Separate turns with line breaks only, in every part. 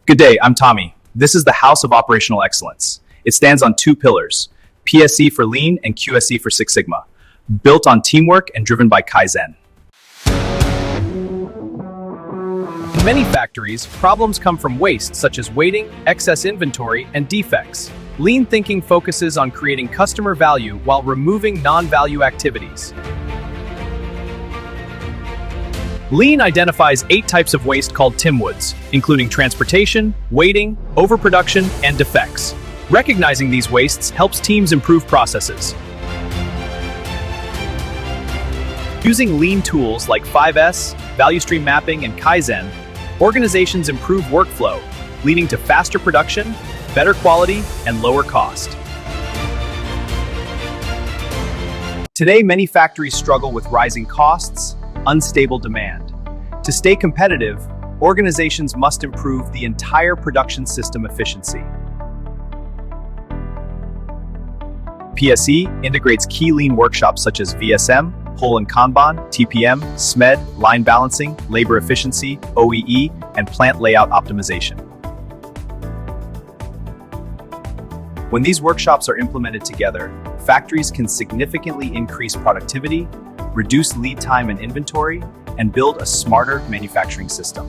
Good day, I'm Tommy. This is the House of Operational Excellence. It stands on two pillars, PSE for Lean and QSE for Six Sigma, built on teamwork and driven by Kaizen. In many factories, problems come from waste such as waiting, excess inventory, and defects. Lean thinking focuses on creating customer value while removing non-value activities. Lean identifies 8 types of waste called TIMWOODs, including transportation, waiting, overproduction, and defects. Recognizing these wastes helps teams improve processes. Using Lean tools like 5S, value stream mapping, and Kaizen, organizations improve workflow, leading to faster production, better quality, and lower cost. Today, many factories struggle with rising costs, unstable demand. To stay competitive, organizations must improve the entire production system efficiency. PSE integrates key Lean workshops such as VSM, Pull and Kanban, TPM, SMED, line balancing, labor efficiency, OEE, and plant layout optimization. When these workshops are implemented together, factories can significantly increase productivity, reduce lead time and inventory, and build a smarter manufacturing system.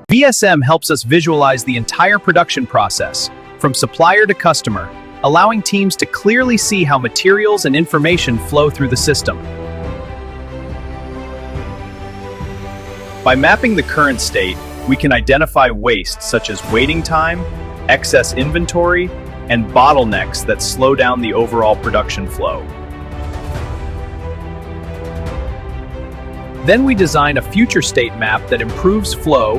VSM helps us visualize the entire production process, from supplier to customer, allowing teams to clearly see how materials and information flow through the system. By mapping the current state, we can identify waste such as waiting time, excess inventory, and bottlenecks that slow down the overall production flow. Then we design a future state map that improves flow,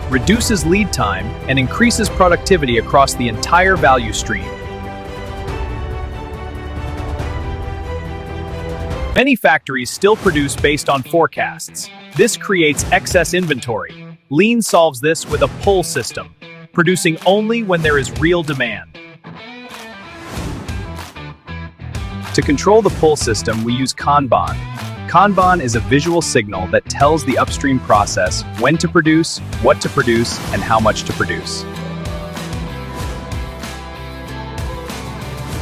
reduces lead time, and increases productivity across the entire value stream. Many factories still produce based on forecasts. This creates excess inventory. Lean solves this with a pull system, producing only when there is real demand. To control the pull system, we use Kanban. Kanban is a visual signal that tells the upstream process when to produce, what to produce, and how much to produce.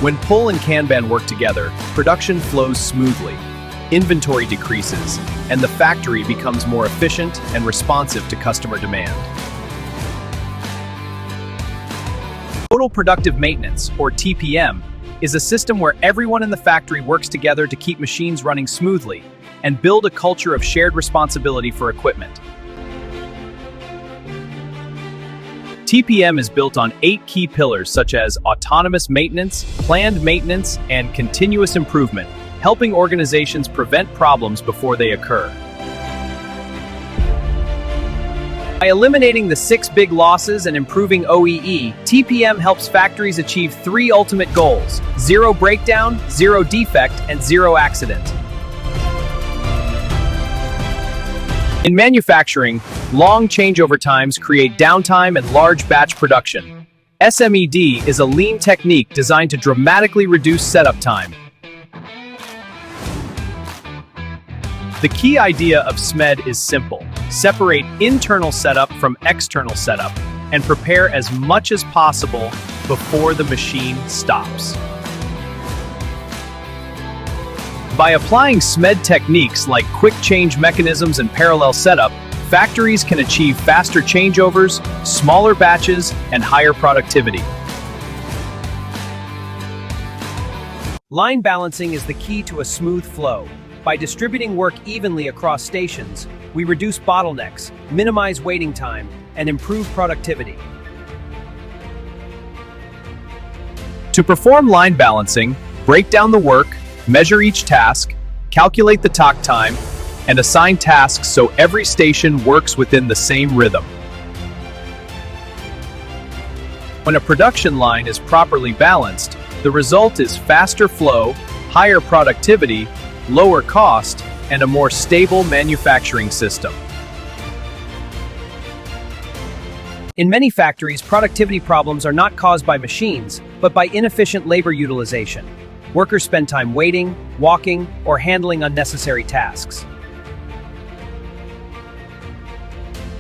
When pull and Kanban work together, production flows smoothly, inventory decreases, and the factory becomes more efficient and responsive to customer demand. Total Productive Maintenance, or TPM, is a system where everyone in the factory works together to keep machines running smoothly and build a culture of shared responsibility for equipment. TPM is built on 8 key pillars such as autonomous maintenance, planned maintenance, and continuous improvement, helping organizations prevent problems before they occur. By eliminating the 6 big losses and improving OEE, TPM helps factories achieve 3 ultimate goals: 0 breakdown, 0 defect, and 0 accident. In manufacturing, long changeover times create downtime and large batch production. SMED is a lean technique designed to dramatically reduce setup time. The key idea of SMED is simple. Separate internal setup from external setup and prepare as much as possible before the machine stops. By applying SMED techniques like quick change mechanisms and parallel setup, factories can achieve faster changeovers, smaller batches, and higher productivity. Line balancing is the key to a smooth flow. By distributing work evenly across stations, we reduce bottlenecks, minimize waiting time, and improve productivity. To perform line balancing, break down the work, measure each task, calculate the talk time, and assign tasks so every station works within the same rhythm. When a production line is properly balanced, the result is faster flow, higher productivity, lower cost, and a more stable manufacturing system. In many factories, productivity problems are not caused by machines, but by inefficient labor utilization. Workers spend time waiting, walking, or handling unnecessary tasks.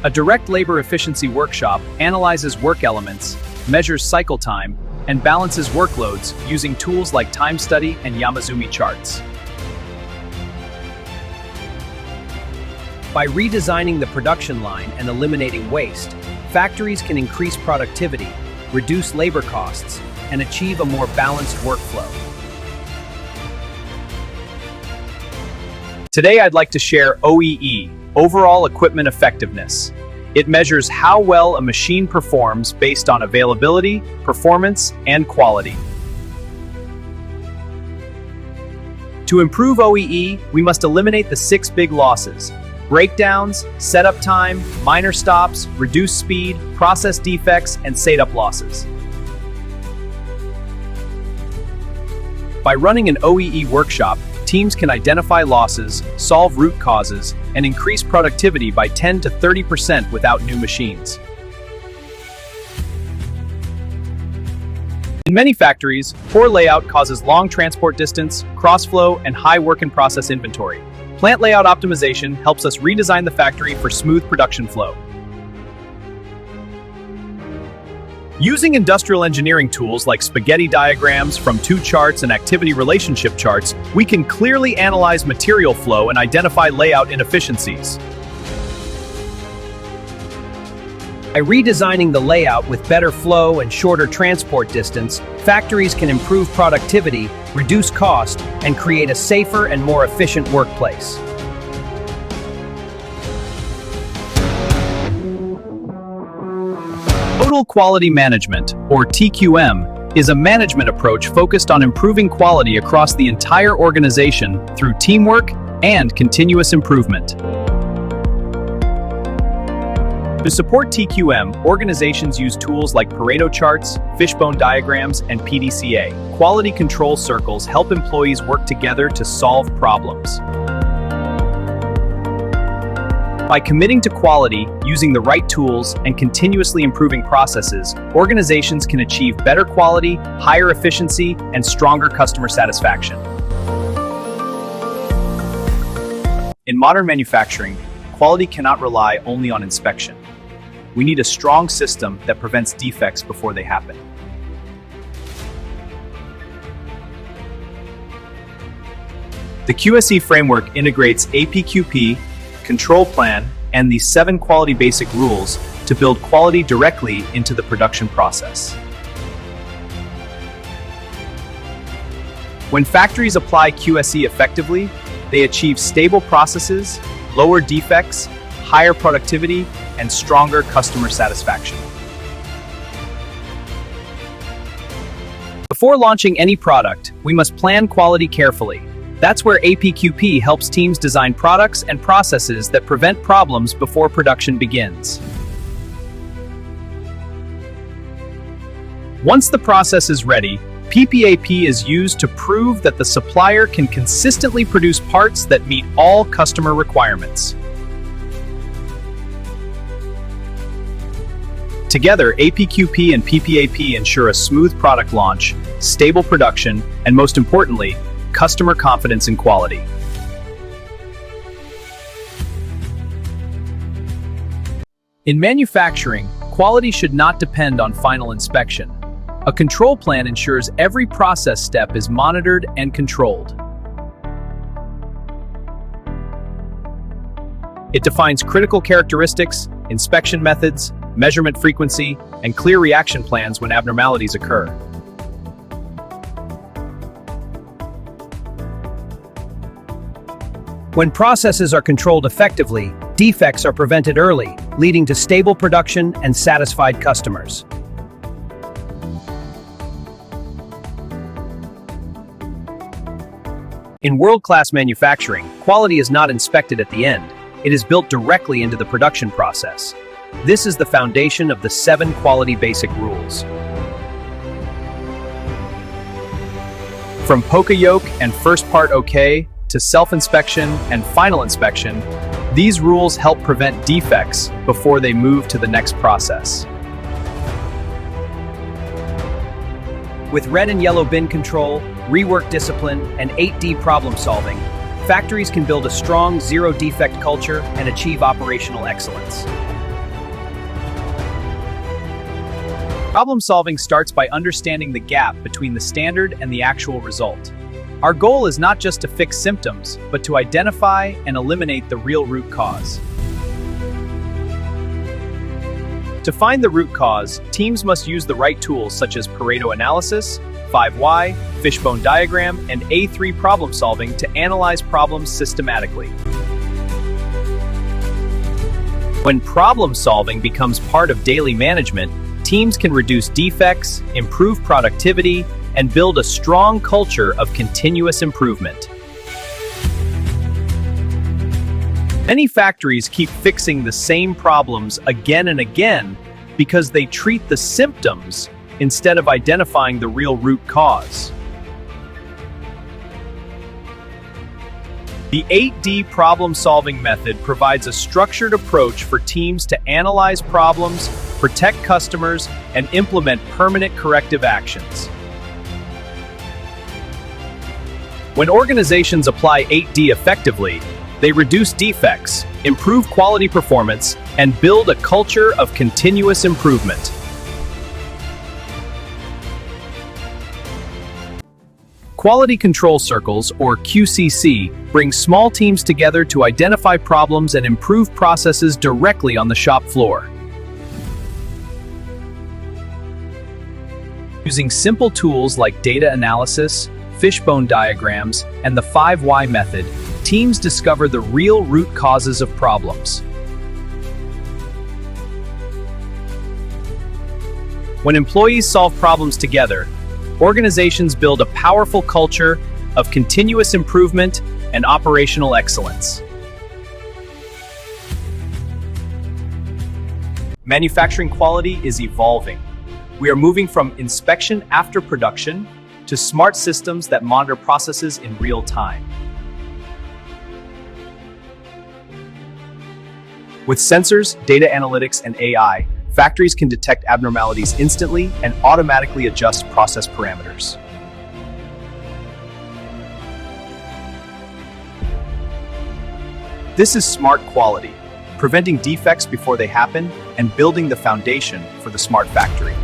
A direct labor efficiency workshop analyzes work elements, measures cycle time, and balances workloads using tools like time study and Yamazumi charts. By redesigning the production line and eliminating waste, factories can increase productivity, reduce labor costs, and achieve a more balanced workflow. Today I'd like to share OEE, Overall Equipment Effectiveness. It measures how well a machine performs based on availability, performance, and quality. To improve OEE, we must eliminate the 6 big losses: breakdowns, setup time, minor stops, reduced speed, process defects, and setup losses. By running an OEE workshop, teams can identify losses, solve root causes, and increase productivity by 10 to 30% without new machines. In many factories, poor layout causes long transport distance, cross-flow, and high work-in-process inventory. Plant layout optimization helps us redesign the factory for smooth production flow. Using industrial engineering tools like spaghetti diagrams from 2 charts and activity relationship charts, we can clearly analyze material flow and identify layout inefficiencies. By redesigning the layout with better flow and shorter transport distance, factories can improve productivity, reduce cost, and create a safer and more efficient workplace. Total Quality Management, or TQM, is a management approach focused on improving quality across the entire organization through teamwork and continuous improvement. To support TQM, organizations use tools like Pareto charts, fishbone diagrams, and PDCA. Quality control circles help employees work together to solve problems. By committing to quality, using the right tools, and continuously improving processes, organizations can achieve better quality, higher efficiency, and stronger customer satisfaction. In modern manufacturing, quality cannot rely only on inspection. We need a strong system that prevents defects before they happen. The QSE framework integrates APQP, control plan, and the 7 quality basic rules to build quality directly into the production process. When factories apply QSE effectively, they achieve stable processes, lower defects, higher productivity, and stronger customer satisfaction. Before launching any product, we must plan quality carefully. That's where APQP helps teams design products and processes that prevent problems before production begins. Once the process is ready, PPAP is used to prove that the supplier can consistently produce parts that meet all customer requirements. Together, APQP and PPAP ensure a smooth product launch, stable production, and most importantly, customer confidence in quality. In manufacturing, quality should not depend on final inspection. A control plan ensures every process step is monitored and controlled. It defines critical characteristics, inspection methods, measurement frequency, and clear reaction plans when abnormalities occur. When processes are controlled effectively, defects are prevented early, leading to stable production and satisfied customers. In world-class manufacturing, quality is not inspected at the end. It is built directly into the production process. This is the foundation of the 7 quality basic rules. From Poka-yoke and first part OK, to self-inspection and final inspection, these rules help prevent defects before they move to the next process. With red and yellow bin control, rework discipline, and 8D problem solving, factories can build a strong zero-defect culture and achieve operational excellence. Problem solving starts by understanding the gap between the standard and the actual result. Our goal is not just to fix symptoms, but to identify and eliminate the real root cause. To find the root cause, teams must use the right tools such as Pareto analysis, 5Y, fishbone diagram, and A3 problem solving to analyze problems systematically. When problem solving becomes part of daily management, teams can reduce defects, improve productivity, and build a strong culture of continuous improvement. Many factories keep fixing the same problems again and again because they treat the symptoms instead of identifying the real root cause. The 8D problem-solving method provides a structured approach for teams to analyze problems, protect customers, and implement permanent corrective actions. When organizations apply 8D effectively, they reduce defects, improve quality performance, and build a culture of continuous improvement. Quality Control Circles, or QCC, bring small teams together to identify problems and improve processes directly on the shop floor. Using simple tools like data analysis, fishbone diagrams, and the 5Y method, teams discover the real root causes of problems. When employees solve problems together, organizations build a powerful culture of continuous improvement and operational excellence. Manufacturing quality is evolving. We are moving from inspection after production to smart systems that monitor processes in real time. With sensors, data analytics, and AI, factories can detect abnormalities instantly and automatically adjust process parameters. This is smart quality, preventing defects before they happen and building the foundation for the smart factory.